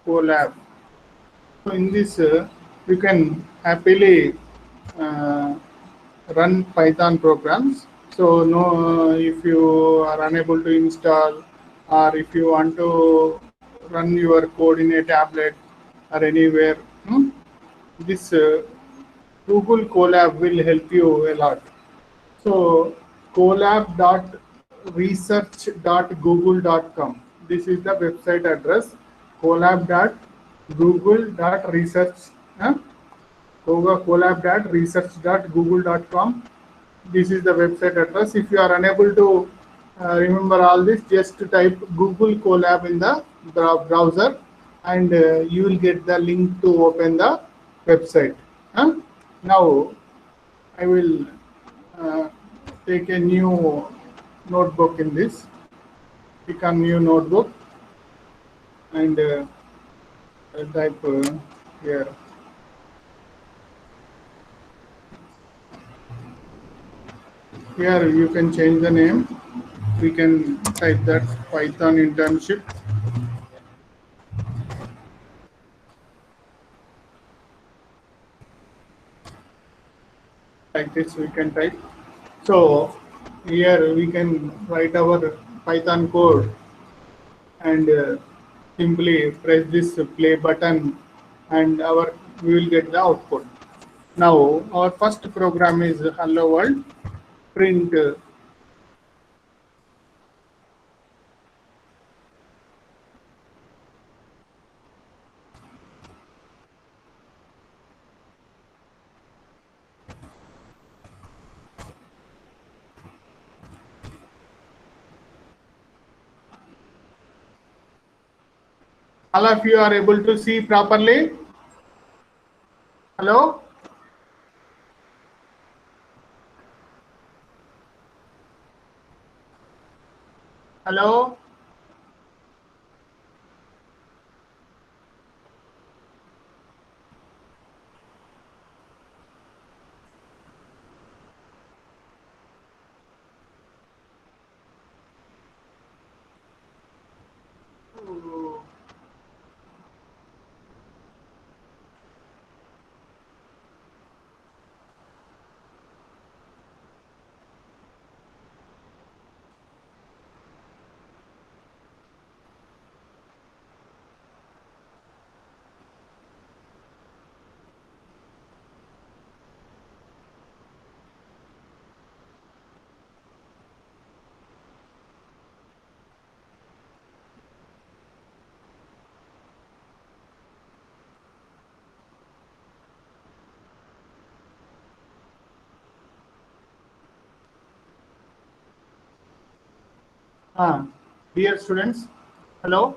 Colab. So in this, you can happily uh, run Python programs. So no, if you are unable to install, or if you want to run your code in a tablet or anywhere, this Google Colab will help you a lot. So colab.research.google.com. This is the website address. colab.google.research. Huh? colab.research.google.com. This is the website address. If you are unable to remember all this, just type Google Colab in the browser, and you will get the link to open the website. Huh? Now I will uh, take a new notebook in this. Click on new notebook and type here. Here you can change the name. We can type that Python internship. Like this we can type. So here we can write our Python code and simply press this play button, and we will get the output. Now our first program is hello world. Print all of you are able to see properly? Hello? Hello? Dear students, hello.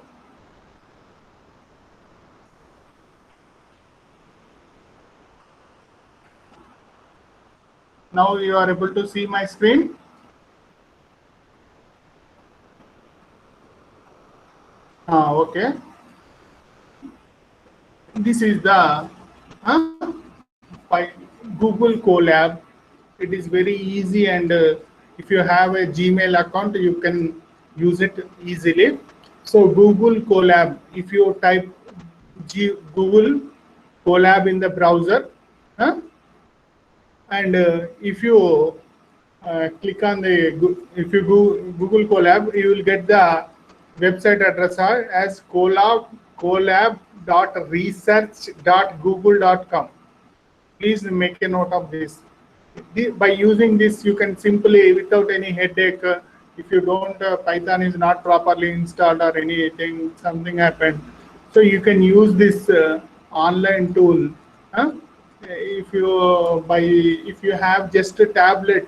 Now you are able to see my screen. Okay. This is the Google Colab. It is very easy, and if you have a Gmail account, you can use it easily. So Google Colab, if you type Google Colab in the browser, and if you click on if you go Google Colab, you will get the website address as colab.research.google.com. Please make a note of this. By using this, you can simply, without any headache, if you don't, Python is not properly installed or anything, something happened, so you can use this online tool. If you have just a tablet,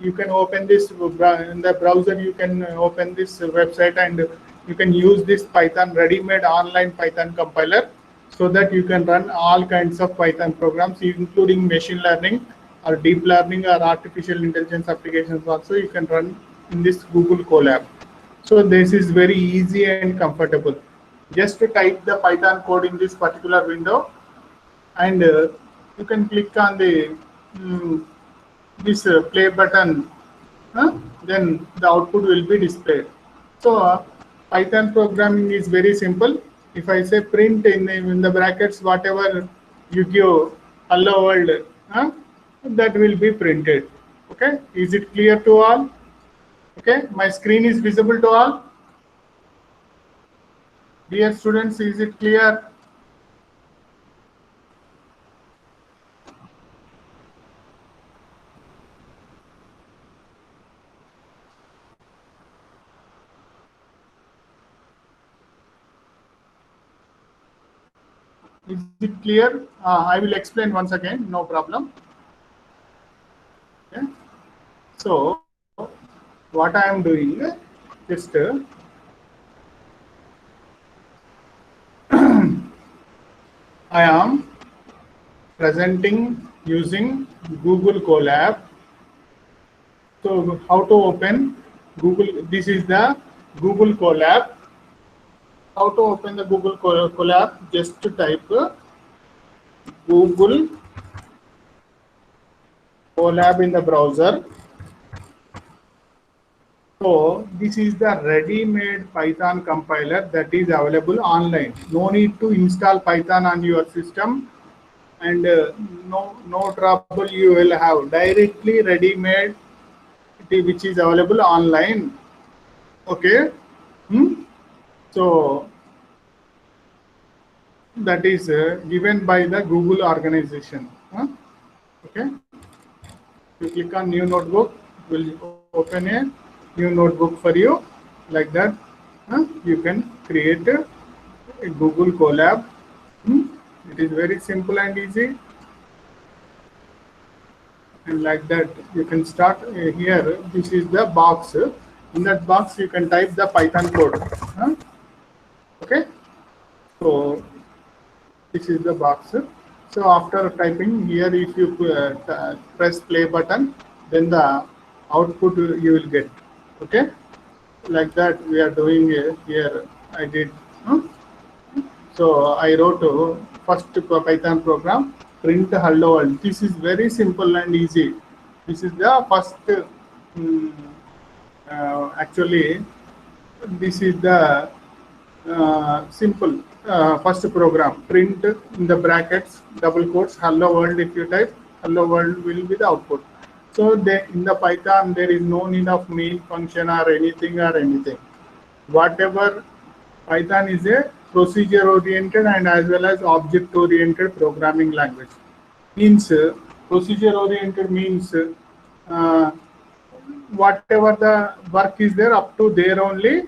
you can open this in the browser. You can open this website, and you can use this Python ready-made online Python compiler, so that you can run all kinds of Python programs, including machine learning or deep learning or artificial intelligence applications also you can run in this Google Colab. So this is very easy and comfortable. Just to type the Python code in this particular window, and you can click on the this play button, then the output will be displayed. So Python programming is very simple. if I say print in the brackets, whatever you give hello world, that will be printed. Okay, is it clear to all? Okay, my screen is visible to all. Dear students, is it clear? Is it clear? I will explain once again, no problem. Okay. So, what I am doing, just I am presenting using Google Colab. So, how to open Google? This is the Google Colab. How to open the Google Colab? Just to type Google Colab in the browser. So this is the ready-made Python compiler that is available online. No need to install Python on your system, and no trouble you will have. Directly ready-made, which is available online. Okay. So that is given by the Google organization. Okay. You click on new notebook, it will open a new notebook for you. Like that, you can create a Google Colab. It is very simple and easy. And like that, you can start here. This is the box. In that box, you can type the Python code. Okay. So this is the box. So after typing here, if you press play button, then the output you will get. Okay, like that we are doing here. I did. So I wrote first Python program, print hello world. This is very simple and easy. This is the first. Actually, this is the simple first program. Print in the brackets, double quotes, hello world. If you type hello world, will be the output. So in the Python, there is no need of main function or anything. Whatever, Python is a procedure-oriented and as well as object-oriented programming language. Means procedure-oriented means whatever the work is there, up to there only.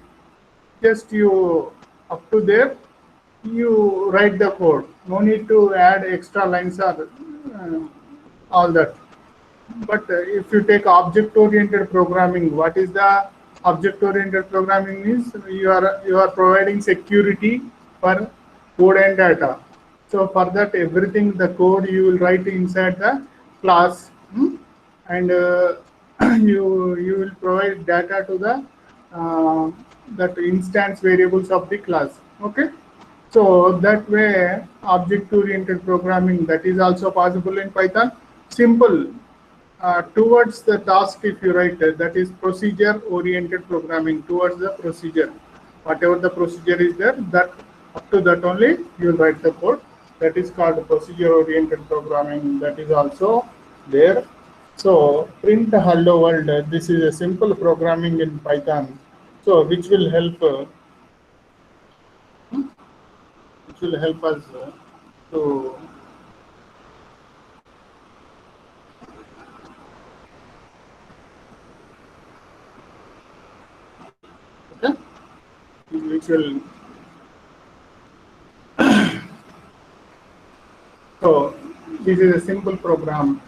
Just you up to there, you write the code. No need to add extra lines or all that. But if you take object-oriented programming, what is the object-oriented programming means? You are providing security for code and data. So for that, everything the code you will write inside the class, and you will provide data to the that instance variables of the class. Okay. So that way, object-oriented programming, that is also possible in Python. Simple. Towards the task, if you write that is procedure-oriented programming, towards the procedure. Whatever the procedure is there, that up to that only you will write the code. That is called procedure-oriented programming. That is also there. So print hello world. This is a simple programming in Python. So which will help us to which will so this is a simple program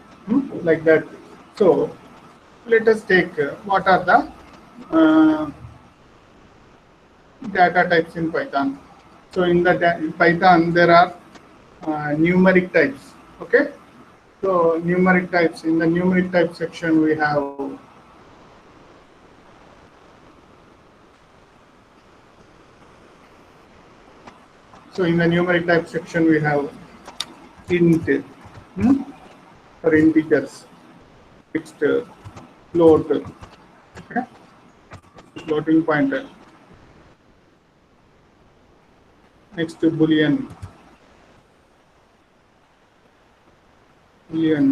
like that. So let us take what are the data types in Python. So in the Python there are numeric types. Okay, so numeric types, in the numeric type section we have int for integers, fixed, float, okay, floating pointer. Next Boolean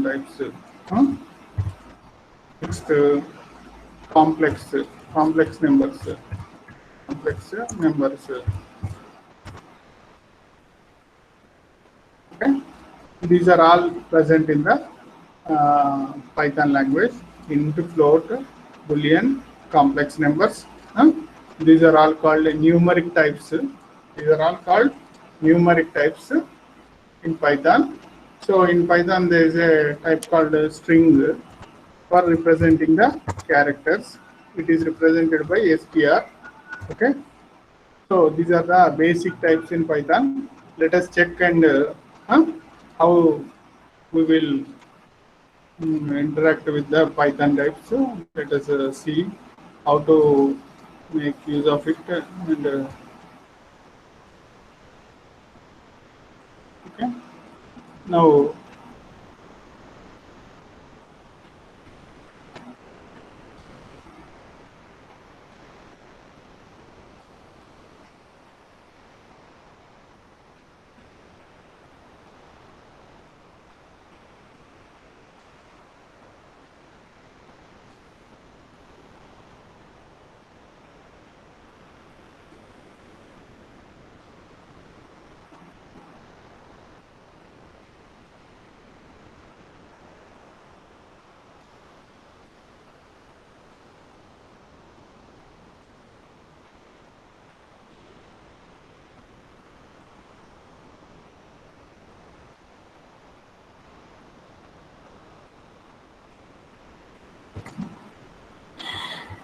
types. Huh? Next complex numbers. Complex numbers. Okay, these are all present in the Python language. Int, float, boolean, complex numbers. These are all called numeric types. These are all called numeric types in Python. So in Python there is a type called string for representing the characters. It is represented by str. Okay. So these are the basic types in Python. Let us check and how we will interact with the Python types. So let us see how to make use of it. And okay, now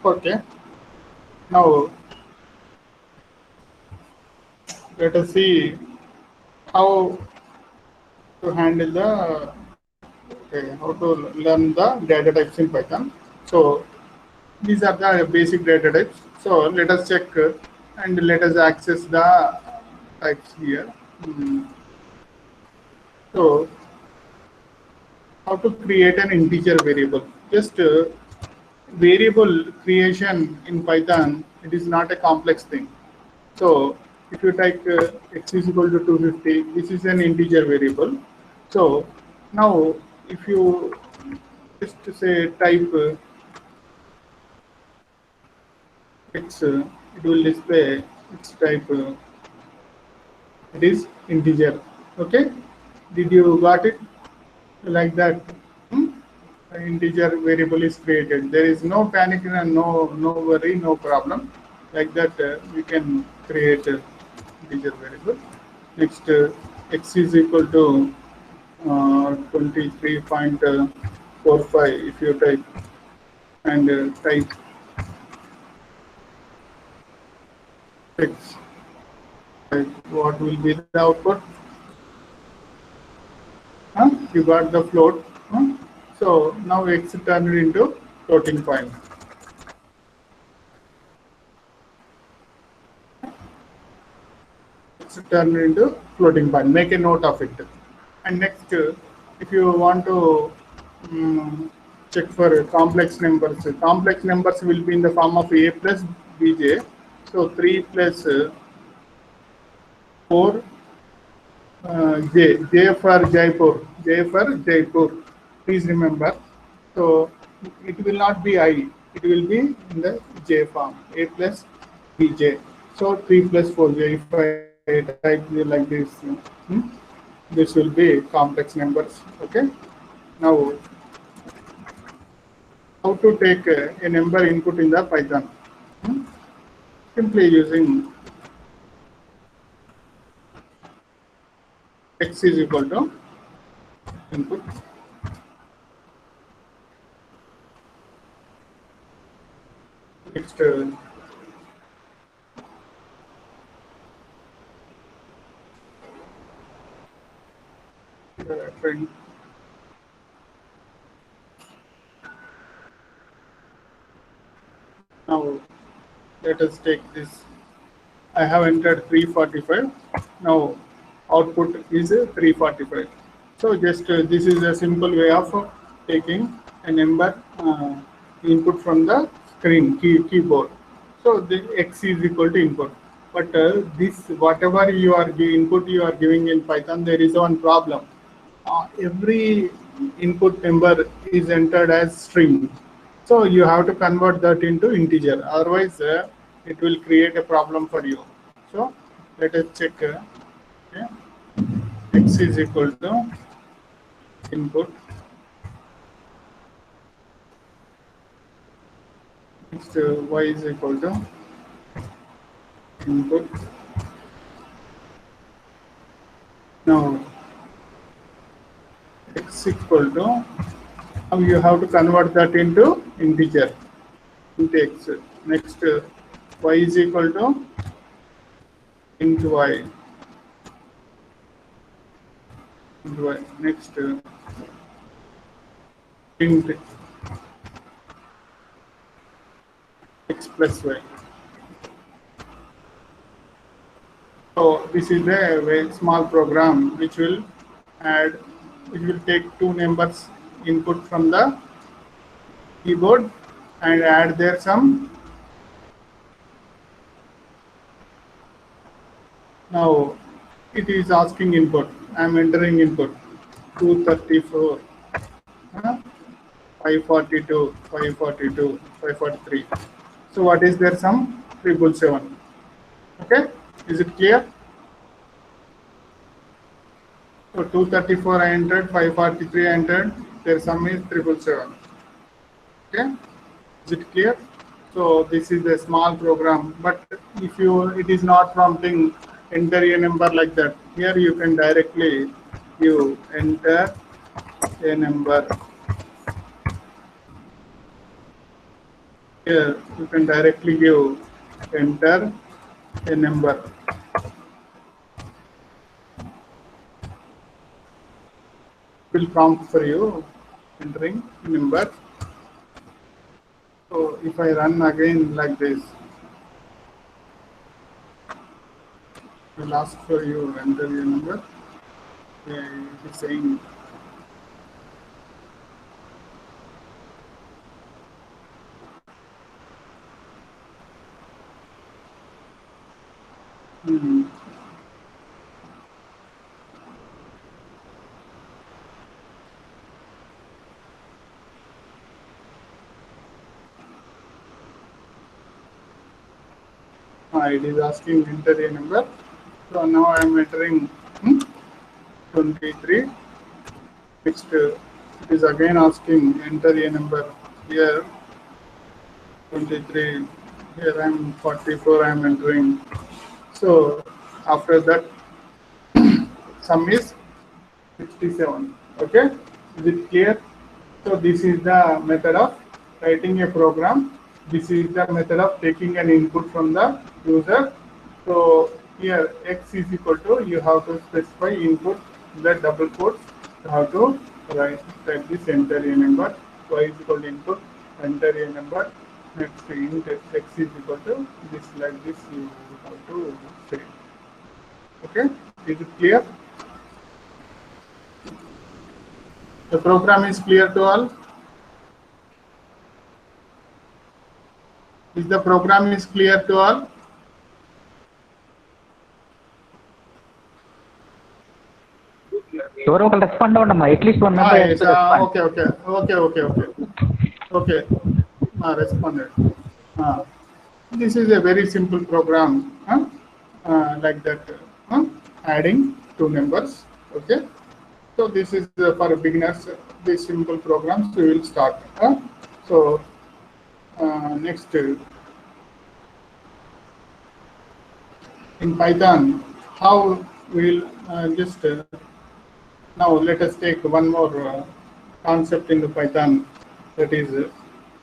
okay, now let us see how to handle the how to learn the data types in Python. So these are the basic data types. So let us check and let us access the types here. So how to create an integer variable? Just variable creation in Python, it is not a complex thing. So if you type x is equal to 250, this is an integer variable. So now if you just say type x, it will display its type. It is integer. Okay, did you got it like that? An integer variable is created. There is no panic and no worry, no problem. Like that, we can create a integer variable. Next, x is equal to 23.45 if you type and type x, what will be the output? You got the float. So now x turned into floating point. X turned into floating point. Make a note of it. And next, if you want to check for complex numbers will be in the form of a plus bj. So 3 plus 4 J for Jaipur. Please remember. So it will not be I. It will be in the J form. A plus Bj. So 3 plus 4J. If I type like this, this will be complex numbers. Okay. Now, how to take a number input in the Python? Simply using x is equal to input. Next, print. Now, let us take this. I have entered 345. Now, output is 345. So, just this is a simple way of taking a number input from the screen keyboard. So, the x is equal to input. But this whatever you are input you are giving in Python, there is one problem. Every input number is entered as string, so you have to convert that into integer. Otherwise, it will create a problem for you. So let us check. Okay. X is equal to input. Next, y is equal to input. Now x equal to, now you have to convert that into integer, into x. Next, y is equal to into y. Into y. Next, int x plus y. So this is a very small program which will add, which will take two numbers input from the keyboard and add there some. Now it is asking input. I am entering input 234, 542, 542, 543. So what is there? Some 777. Okay, is it clear? So 234 I entered, 543 I entered. Their sum is 777. Okay, is it clear? So this is a small program, but if it is not prompting enter a number like that. Here you can directly you enter a number. Here you can directly give enter a number. Will prompt for you entering number. So if I run again like this, it will ask for you enter your number. It is saying it is asking enter a number. So now I am entering 23. Next, it is again asking enter a number. Here 23. Here I am 44. I am entering. So after that, sum is 67. Okay, is it clear? So this is the method of writing a program. This is the method of taking an input from the user. So here x is equal to, you have to specify input, the double quotes. You have to type this enter a number. Y is equal to input, enter a number. Next int x is equal to this, like this you have to say. Okay, is it clear? The program is clear to all? Is the program is clear to all? Respond at least one member. Yes, okay. Responded. This is a very simple program, like that, adding two numbers. Okay, so this is for beginners. These simple programs we will start. So next, in Python, how we'll just now let us take one more concept in the Python. That is,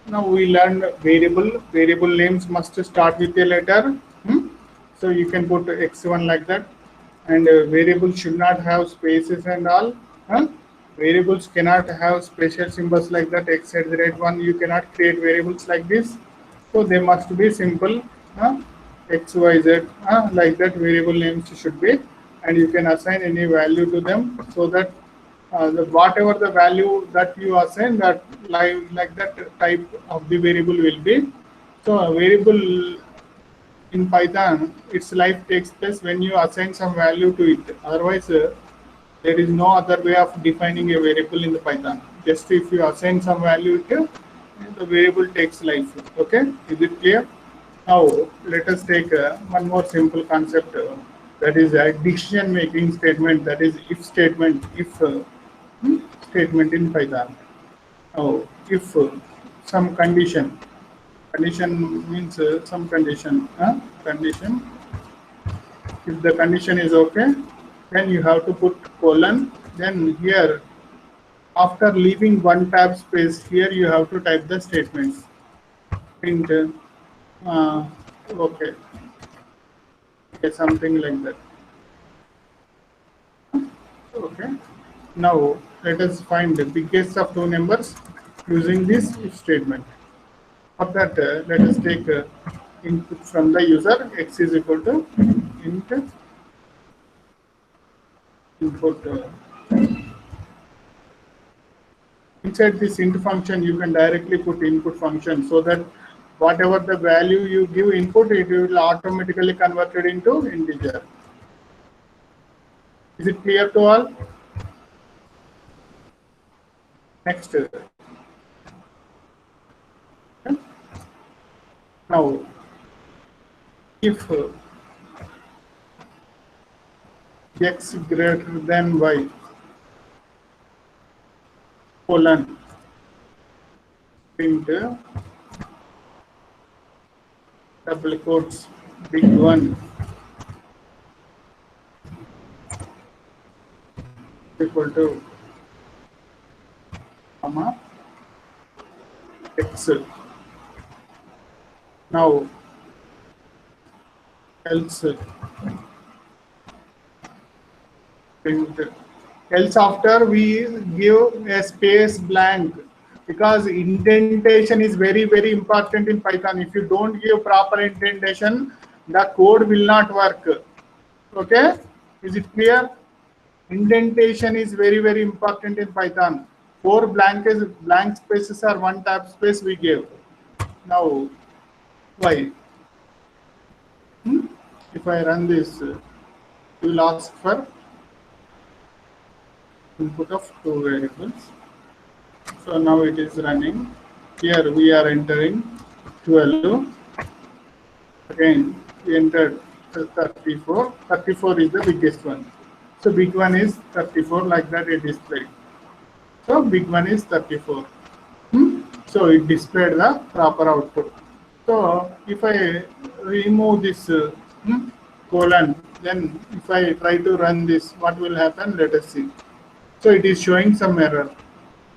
now we learned variable. Variable names must start with a letter. So you can put x1 like that, and variables should not have spaces and all. Variables cannot have special symbols like that. X at the rate 1. You cannot create variables like this. So they must be simple. X, Y, Z, like that. Variable names should be, and you can assign any value to them, so that whatever the value that you assign, that like that type of the variable will be. So a variable in Python, its life takes place when you assign some value to it. Otherwise, there is no other way of defining a variable in the Python. Just if you assign some value to it, the variable takes life. Okay, is it clear? Now let us take one more simple concept, that is a decision-making statement. That is if statement. If statement in Python. Now if some condition. Condition means some condition. Condition. If the condition is okay, then you have to put colon. Then here, after leaving one tab space, here you have to type the statements. Print. Okay. Okay, something like that. Okay. Now let us find the biggest of two numbers using this if statement. For that, let us take input from the user. X is equal to int input. Inside this int function, you can directly put input function, so that whatever the value you give input, it will automatically convert it into integer. Is it clear to all? Next. Now, if x greater than y, colon, print double quotes big one equal to comma x. Now else print else after we give a space blank, because indentation is very important in Python. If you don't give proper indentation, the code will not work. Okay, is it clear? Indentation is very important in Python. 4 blank spaces or 1 tab space we give. Now why? If I run this, you will ask for input of 2 variables. So now it is running. Here we are entering 12. Again we entered 34. 34 is the biggest one. So big one is 34, like that it displayed. So big one is 34. So it displayed the proper output. So if I remove this colon, then if I try to run this, what will happen? Let us see. So it is showing some error.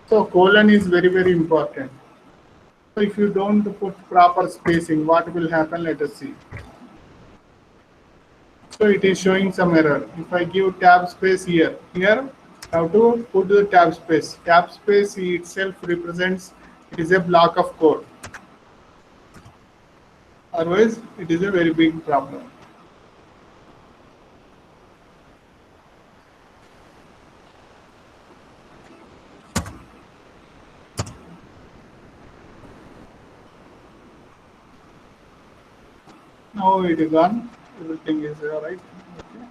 So colon is very important. So if you don't put proper spacing, what will happen? Let us see. So it is showing some error. If I give tab space here, I have to put the tab space. Tab space itself represents, it is a block of code. Otherwise, it is a very big problem. Now it is gone. Everything is right. Okay.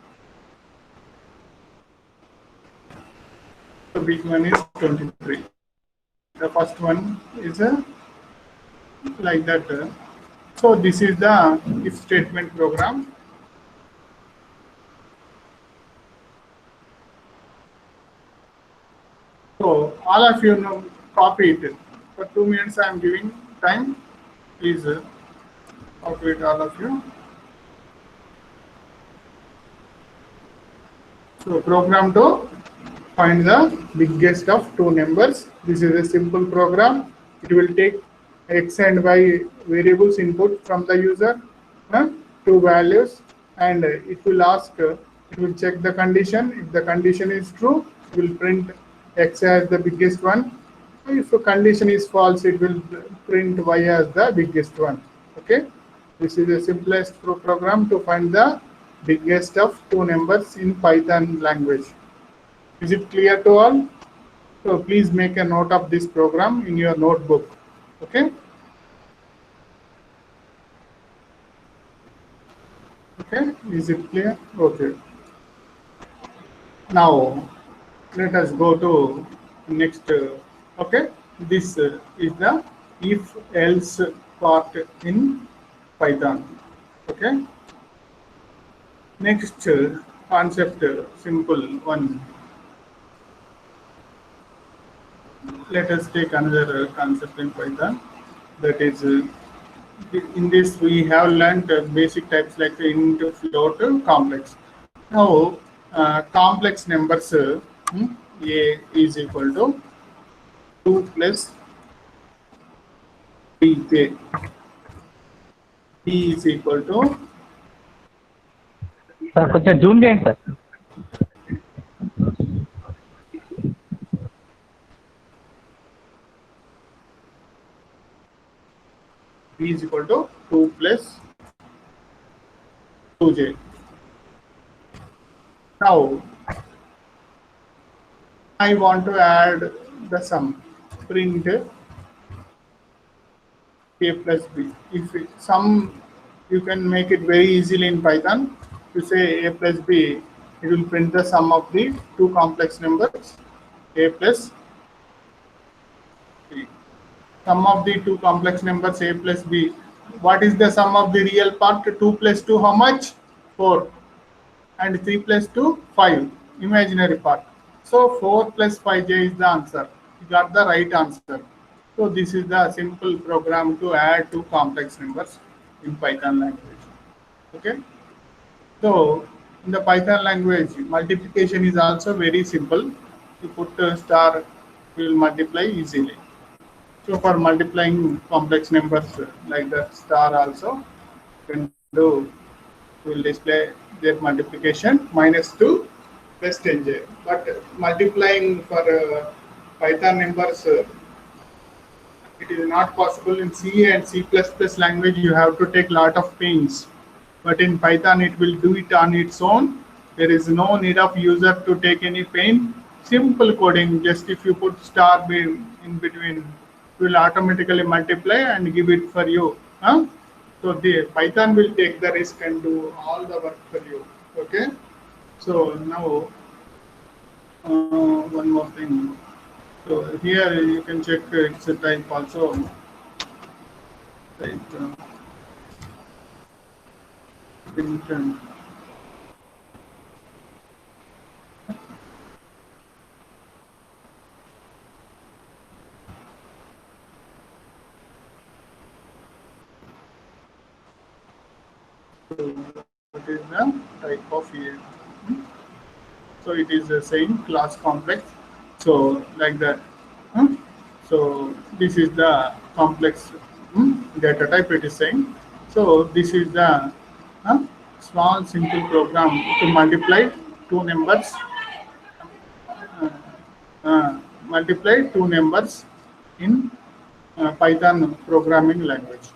The big one is 23. The first one is like that. So this is the if statement program. So all of you know, copy it. For 2 minutes I am giving time. Please copy it, all of you. So program to find the biggest of 2 numbers. This is a simple program. It will take x and y variables input from the user, 2 values, and it will ask, it will check the condition. If the condition is true, it will print x as the biggest one. If the condition is false, it will print y as the biggest one. Okay, this is the simplest program to find the biggest of 2 numbers in Python language. Is it clear to all? So please make a note of this program in your notebook. Okay. Okay, is it clear? Okay. Now let us go to next. Okay, this is the if else part in Python. Okay, next concept, simple one. Let us take another concept in Python, that is in this we have learned basic types like int, float, complex. Now complex numbers, a is equal to 2 plus bj, b is equal to sir కొంచెం Zoom చేయండి sir. b is equal to 2 plus 2j. Now I want to add the sum, print a plus b. If sum, you can make it very easily in Python. You say a plus b, it will print the sum of the two complex numbers, a plus b. Sum of the two complex numbers a plus b. What is the sum of the real part? 2 plus 2, how much? 4. And 3 plus 2, 5. Imaginary part. So 4 plus 5j is the answer. You got the right answer. So this is the simple program to add two complex numbers in Python language. Okay. So in the Python language, multiplication is also very simple. You put a star, you will multiply easily. So for multiplying complex numbers like the star also, you can do, will display their multiplication -2 plus 10j. But multiplying for Python numbers, it is not possible. In C and C++ language. You have to take lot of pains. But in Python, it will do it on its own. There is no need of user to take any pain. Simple coding, just if you put star in between, it will automatically multiply and give it for you. So the Python will take the risk and do all the work for you. Okay. So now one more thing. So here you can check it's a type also. Right. So what is the type of here? So it is the same class complex. So like that. So this is the complex data type it is saying. So this is the small simple program to multiply two numbers. Multiply two numbers in Python programming language.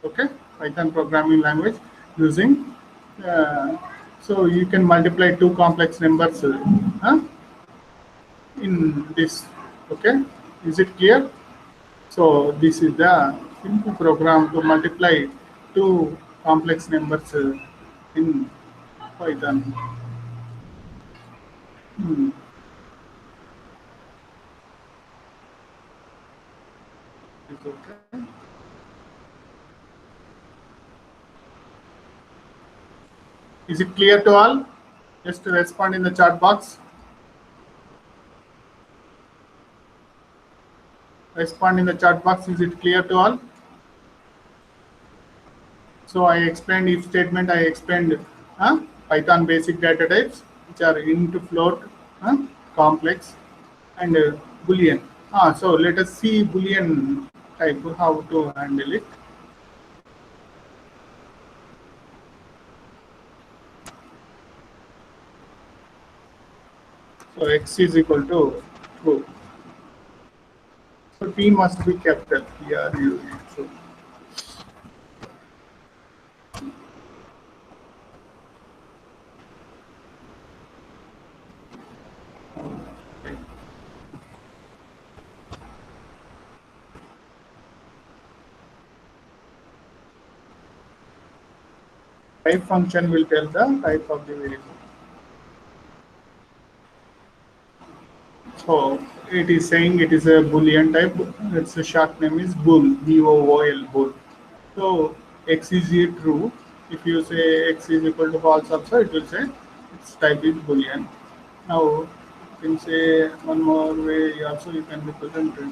Okay, Python programming language using. So you can multiply two complex numbers in this. Okay, is it clear? So this is the simple program to multiply two complex numbers in Python. Is okay. Is it clear to all? Just to respond in the chat box. Respond in the chat box. Is it clear to all? So I explained if statement. I explained Python basic data types, which are int, float, complex, and Boolean. So let us see Boolean type, how to handle it. So x is equal to true. So t must be capital. Here you true. Type function will tell the type of the variable. So it is saying it is a Boolean type. Its short name is bool, B-O-O-L, bool. So x is true. If you say x is equal to false also, it will say its type is Boolean. Now you can say one more way also you can represent it.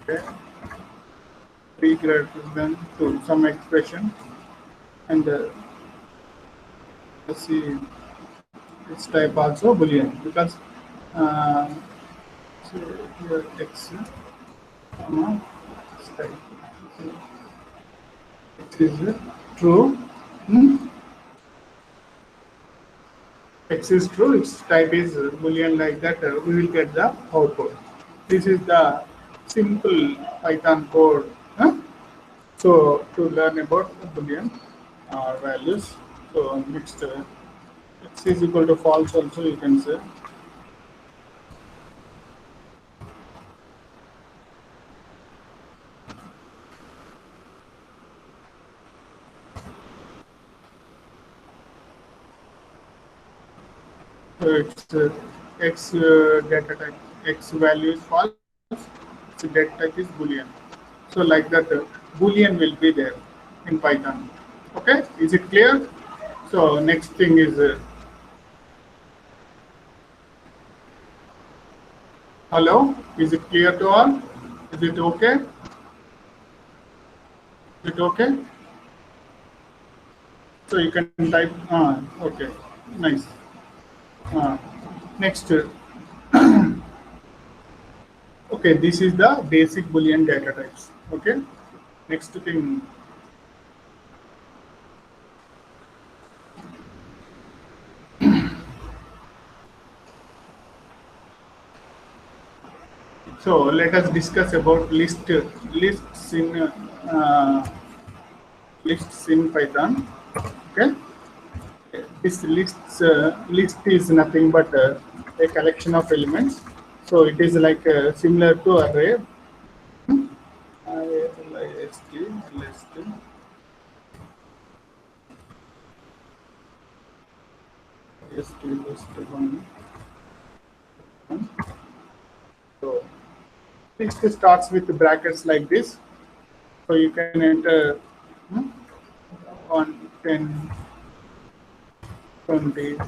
Okay. 3 greater than 2, some expression, and let's see its type also Boolean, because so here x comma its type x is true. X is true, its type is Boolean, like that we will get the output. This is the simple Python code. So to learn about Boolean values, so next x is equal to false also you can say. So it's x data type, x value is false, its data type is Boolean. So like that Boolean will be there in Python. Okay, is it clear? So next thing is hello, is it clear to all? Is it okay? Is it okay? So you can type, okay, nice. Next, okay, this is the basic Boolean data types. Okay, next thing. So let us discuss about lists in Python. Okay, this list is nothing but a collection of elements. So it is like similar to array. So list starts with brackets like this. So you can enter 1, 10, 20,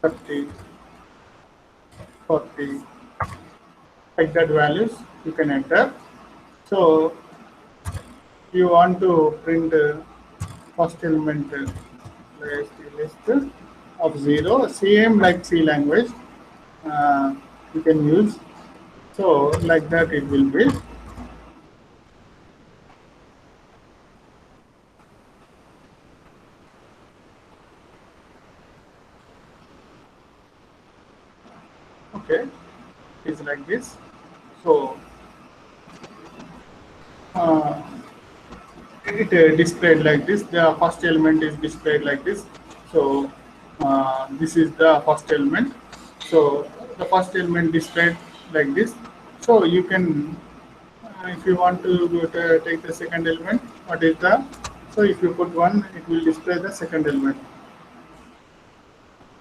30, 40, like that values you can enter. So you want to print first element list of 0, same like C language you can use. So like that it will be. Okay, it's like this. So it displayed like this. The first element is displayed like this. So this is the first element. So the first element displayed like this. So you can, if you want to take the second element, what is the? So if you put 1, it will display the second element.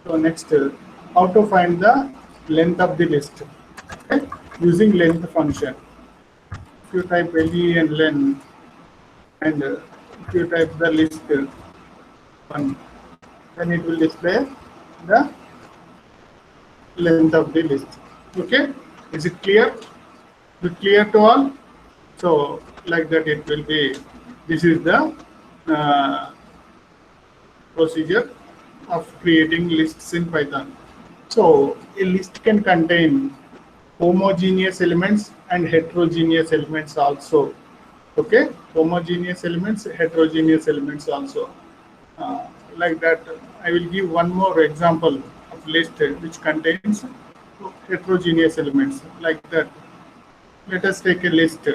So next, how to find the length of the list? Okay, using length function. If you type le and len, and if you type the list 1, then it will display the length of the list. Okay, is it clear? Is it clear to all? So like that it will be. This is the procedure of creating lists in Python. So a list can contain homogeneous elements and heterogeneous elements also. Okay, homogeneous elements, heterogeneous elements also. Like that, I will give one more example of list which contains heterogeneous elements. Like that, let us take a list.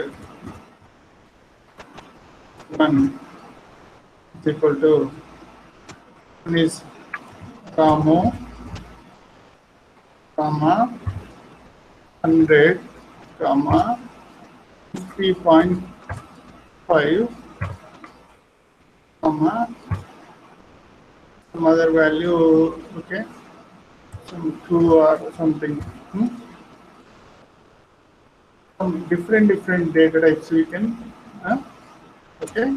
1 is equal to 1 is Ramo, comma 100, comma 3.5, comma, some other value, okay, some true or something. Some different data types we can, okay.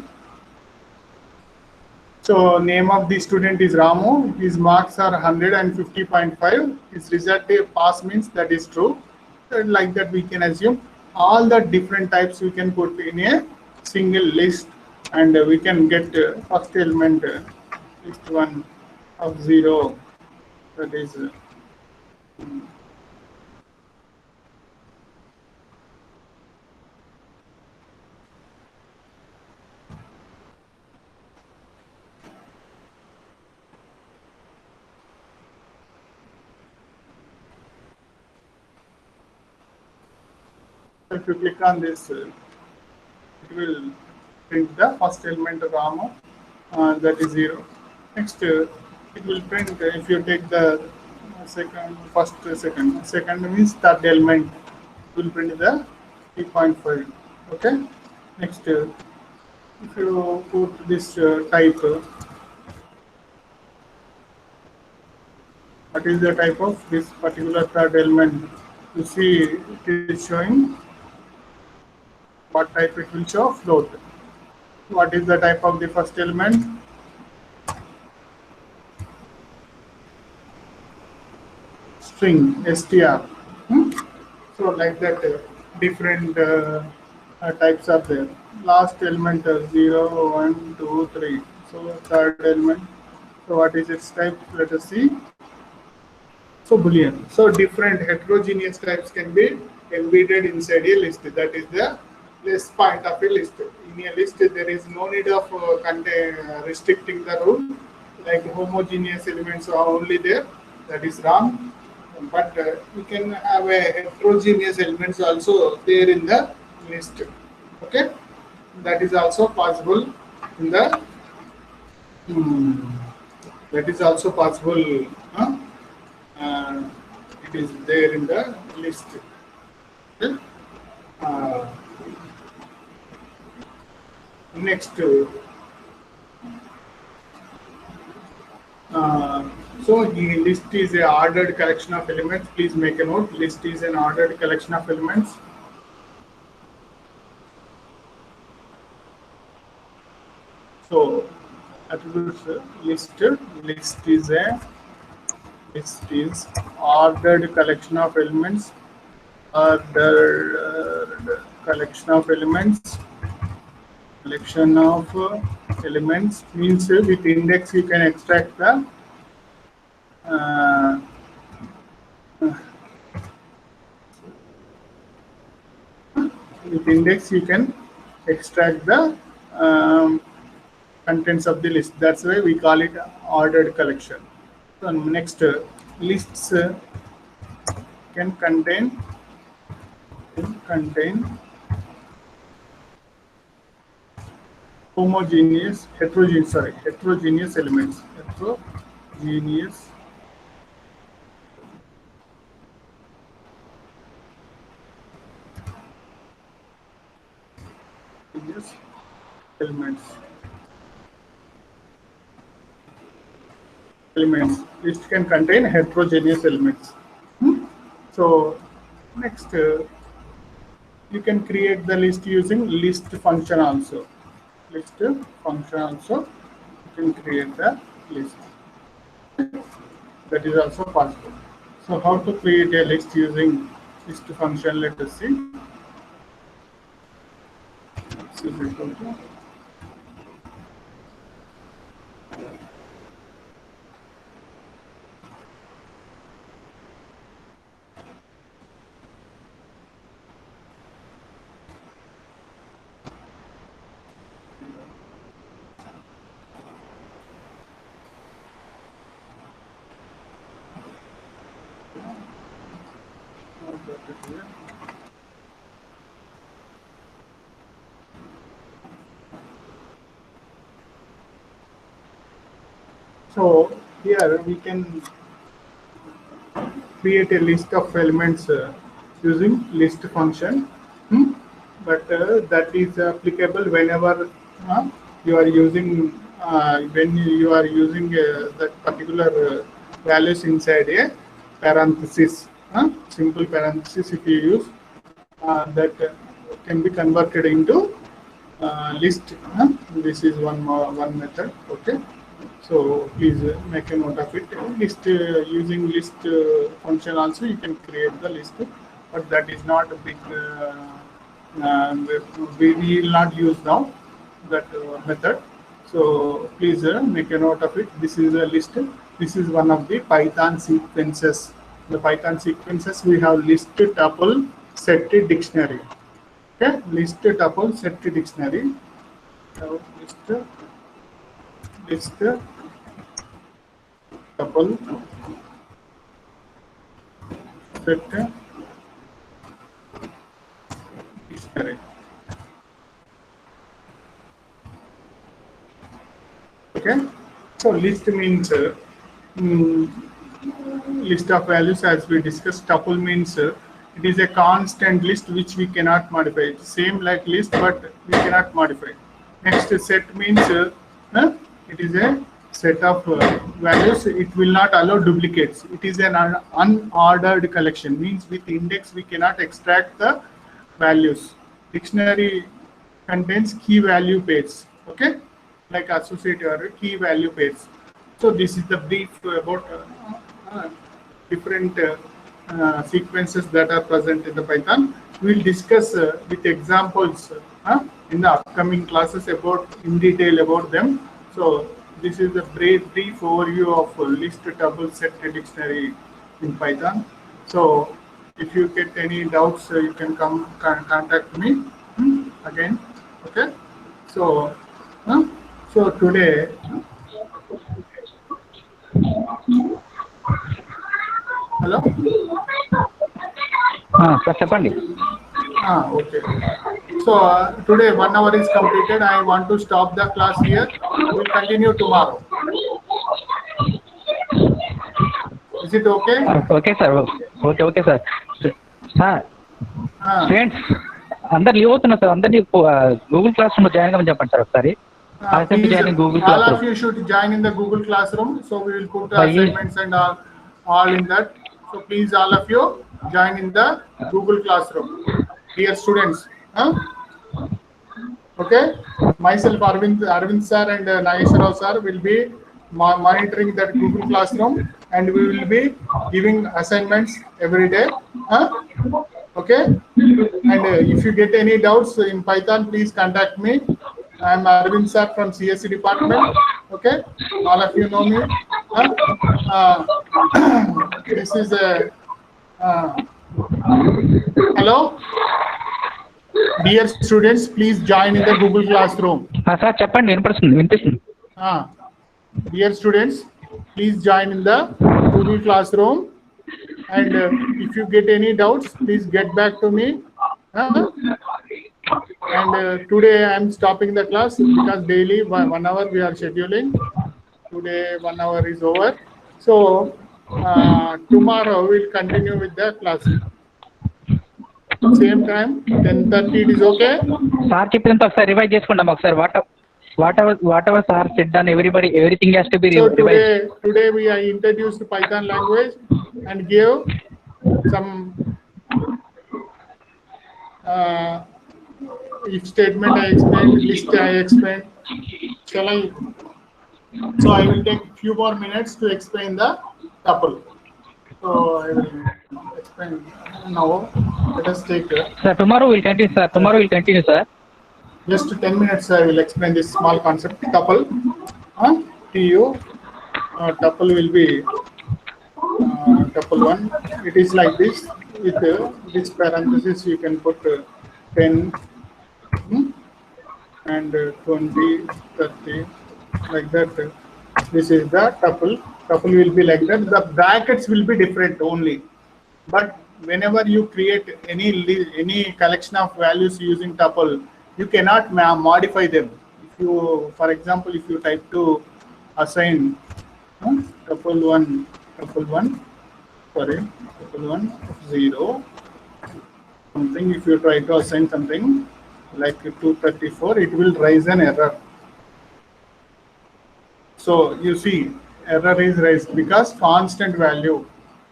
So name of the student is Ramu. His marks are 150.5. His result pass means that is true. And like that we can assume all the different types we can put in a single list, and we can get first element list 1 of 0. That is if you click on this, it will print the first element of Ramu, that is 0. Next, it will print if you take the second means third element, it will print the 3.5. Okay. Next, if you put this type, what is the type of this particular third element? You see, it is showing what type it will show, float. What is the type of the first element? String, str. So like that, different types are there. Last element 0, 1, 2, 3. So third element. So what is its type? Let us see. So Boolean. So different heterogeneous types can be embedded inside a list. That is the list point of a list. In a list, there is no need of restricting the rule. Like homogeneous elements are only there. That is wrong. But we can have a heterogeneous elements also there in the list. Okay, that is also possible in the. That is also possible. It is there in the list. Okay? Next, so the list is a ordered collection of elements. Please make a note. List is an ordered collection of elements. So attributes list is ordered collection of elements. Ordered collection of elements. Collection of elements means with index you can extract the with index you can extract the contents of the list. That's why we call it ordered collection. So next, lists can contain heterogeneous elements. Heterogeneous elements. List can contain heterogeneous elements. So next, you can create the list using list function also. You can create the list. That is also possible. So how to create a list using list function? Let us see. So here we can create a list of elements using list function, but that is applicable whenever you are using when you are using that particular values inside a parenthesis, simple parenthesis, if you use that can be converted into list. This is one method. Okay, so please make a note of it. List using list function also you can create the list, but that is not a big. We will not use now that method. So please make a note of it. This is a list. This is one of the Python sequences. The Python sequences we have list, tuple, set, dictionary. Okay, list, tuple, set, dictionary. So list, tuple, set, dictionary. Okay, so list means list of values as we discussed. Tuple means it is a constant list which we cannot modify. It's same like list, but we cannot modify. Next, set means it is a set of values. It will not allow duplicates. It is an unordered collection. Means with index we cannot extract the values. Dictionary contains key value pairs. Okay, like associate or key value pairs. So this is the brief about different sequences that are present in the Python. We will discuss with examples in the upcoming classes about in detail about them. So this is the brief overview of list, tuple, set, dictionary in Python. So if you get any doubts, you can come contact me again. Okay. So so today. Hello. Sir చెప్పండి. Okay. So today 1 hour is completed. I want to stop the class here. We will continue tomorrow. Is it okay? Okay sir. Okay sir. Sir friends అందరు leave అవుతున్నారు sir. అందరినీ Google class room join అవ్వమని చెప్పండి sir ఒకసారి. All of you should join in the Google Classroom. So we will put the assignments and all in that. So please, all of you join in the Google Classroom, dear students. Okay, myself Arvind sir and Nageswara sir will be monitoring that Google Classroom, and we will be giving assignments every day. Okay, and if you get any doubts in Python, please contact me. I am Arvind sir from CSC department. Okay, all of you know me. This is a hello, dear students. Please join in the Google Classroom. Sir చెప్పండి, వినిపిస్తుంది. Dear students, please join in the Google Classroom, and if you get any doubts, please get back to me. And today I am stopping the class because daily 1 hour we are scheduling. Today 1 hour is over. So tomorrow we will continue with the class. Same time 10:30. It is okay? Sir చెప్పినంత ఒకసారి revise చేసుకుంటాం ఒకసారి. whatever sir said done, everything has to be revised. So today we are introduced Python language and gave some if statement I explained, list I explained. Shall I? So I will take few more minutes to explain the tuple. So I will explain now. Let us take. Sir, tomorrow we'll continue, sir. Sir. Just 10 minutes I will explain this small concept. Tuple. TU. Tuple will be tuple 1. It is like this. With this parenthesis you can put 10 and 20, 30, like that. This is the tuple. Tuple will be like that. The brackets will be different only. But whenever you create any collection of values using tuple, you cannot modify them. If you, for example, if you type to assign tuple 1, 0 something, if you try to assign something like 234, it will raise an error. So you see error is raised because constant value.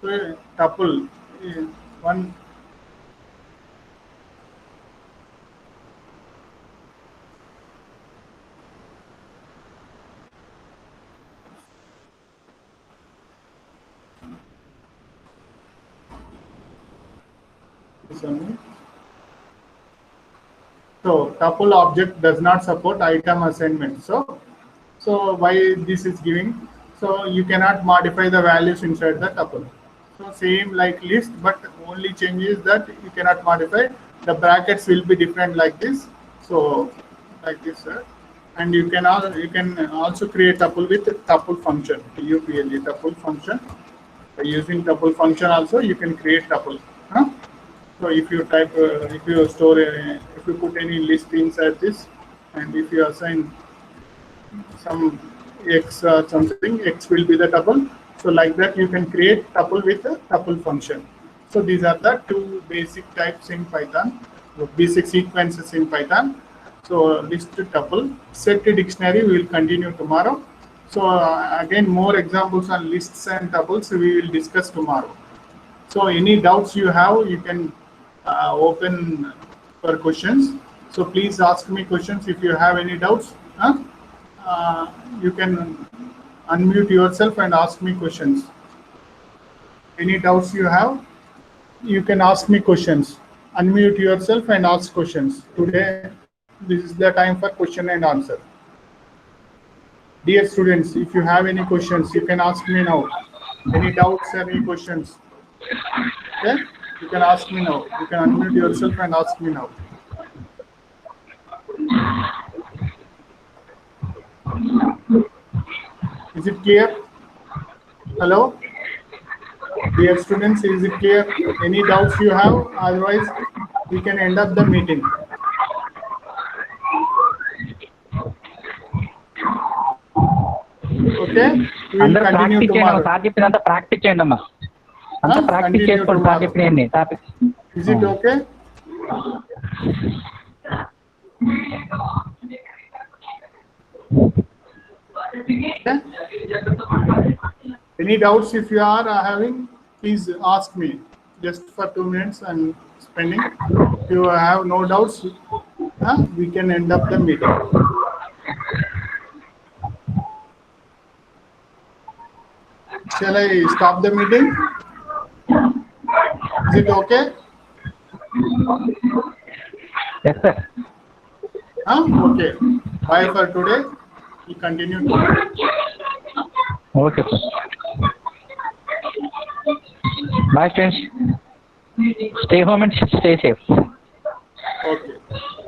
So tuple one. So tuple object does not support item assignment. So why this is giving? So you cannot modify the values inside the tuple. So same like list, but only change is that you cannot modify. The brackets will be different like this. So like this, and you can also create tuple with tuple function. TUPLE tuple function. By using tuple function also you can create tuple. So if you type, if you store, if you put any list inside this, and if you assign some x something, x will be the tuple. So like that you can create tuple with a tuple function. So these are the two basic types in Python, basic sequences in Python. So list tuple, set dictionary we will continue tomorrow. So again more examples on lists and tuples we will discuss tomorrow. So any doubts you have, you can open for questions. So please ask me questions if you have any doubts. You can unmute yourself and ask me questions. Any doubts you have, you can ask me questions. Unmute yourself and ask questions. Today, this is the time for question and answer. Dear students, if you have any questions, you can ask me now. Any doubts or any questions? Okay? You can ask me now. You can unmute yourself and ask me now. Is it clear? Hello? Dear students, is it clear? Any doubts you have? Otherwise, we can end up the meeting. Okay? We will continue tomorrow. Practice చేయండి అమ్మా. అంతా practice చేసుకోండి sir చెప్పిన topic. Is it okay? Okay? Any doubts if you are having, please ask me. Just for 2 minutes I'm spending. If you have no doubts, we can end up the meeting. Shall I stop the meeting? Is it okay? Yes, sir. Okay. Bye for today. We continue tomorrow. Okay, sir. Bye, friends. Stay home and stay safe. Okay.